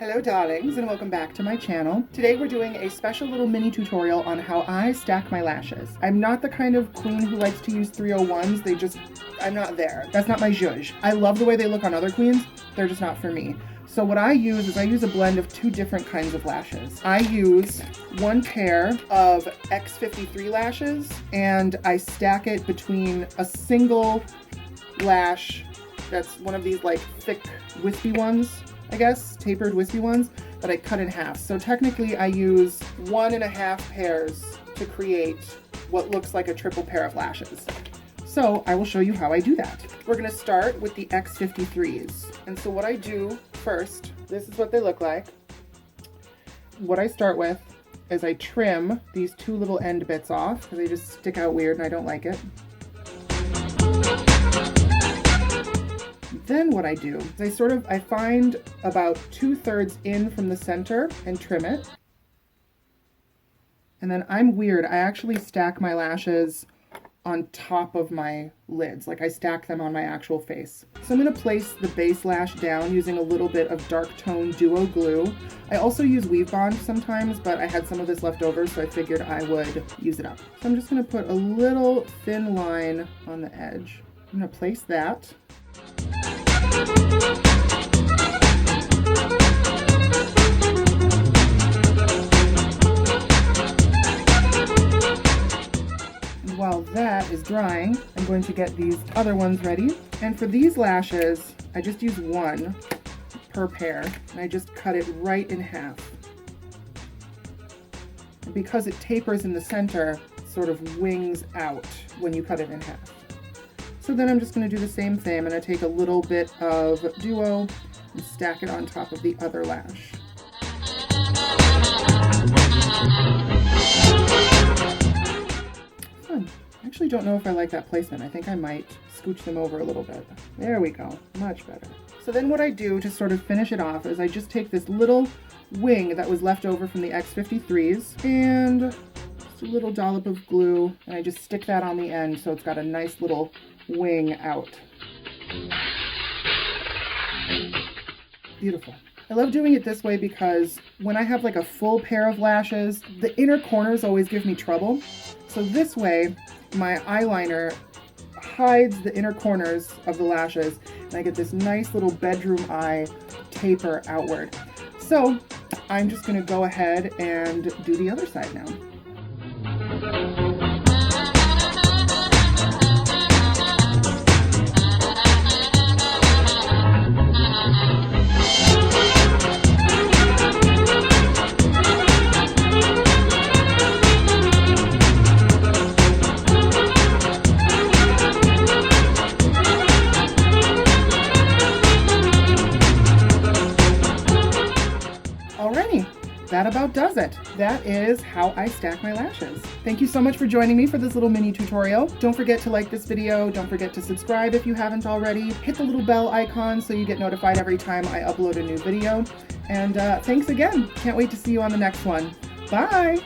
Hello darlings, and welcome back to my channel. Today we're doing a special little mini tutorial on how I stack my lashes. I'm not the kind of queen who likes to use 301s. I'm not there. That's not my zhuzh. I love the way they look on other queens. They're just not for me. So what I use is I use a blend of two different kinds of lashes. I use one pair of X53 lashes and I stack it between a single lash that's one of these like thick wispy ones, I guess, tapered wispy ones that I cut in half. So technically I use 1.5 pairs to create what looks like a triple pair of lashes. So I will show you how I do that. We're gonna start with the X53s. And so what I do first, this is what they look like. What I start with is I trim these two little end bits off because they just stick out weird and I don't like it. Then what I do is I find about 2/3 in from the center and trim it. And then I'm weird, I actually stack my lashes on top of my lids, like I stack them on my actual face. So I'm gonna place the base lash down using a little bit of dark tone duo glue. I also use Weave Bond sometimes, but I had some of this left over, so I figured I would use it up. So I'm just gonna put a little thin line on the edge. I'm gonna place that. While that is drying, I'm going to get these other ones ready. And for these lashes, I just use one per pair, and I just cut it right in half. And because it tapers in the center, it sort of wings out when you cut it in half. So then I'm just going to do the same thing. I'm going to take a little bit of duo and stack it on top of the other lash. Fun. I actually don't know if I like that placement. I think I might scooch them over a little bit. There we go. Much better. So then what I do to sort of finish it off is I just take this little wing that was left over from the X53s and just a little dollop of glue, and I just stick that on the end so it's got a nice little wing out. Beautiful. I love doing it this way because when I have like a full pair of lashes, the inner corners always give me trouble. So this way, my eyeliner hides the inner corners of the lashes and I get this nice little bedroom eye taper outward. So I'm just going to go ahead and do the other side now. Alrighty, that about does it. That is how I stack my lashes. Thank you so much for joining me for this little mini tutorial. Don't forget to like this video. Don't forget to subscribe if you haven't already. Hit the little bell icon so you get notified every time I upload a new video. And thanks again. Can't wait to see you on the next one. Bye!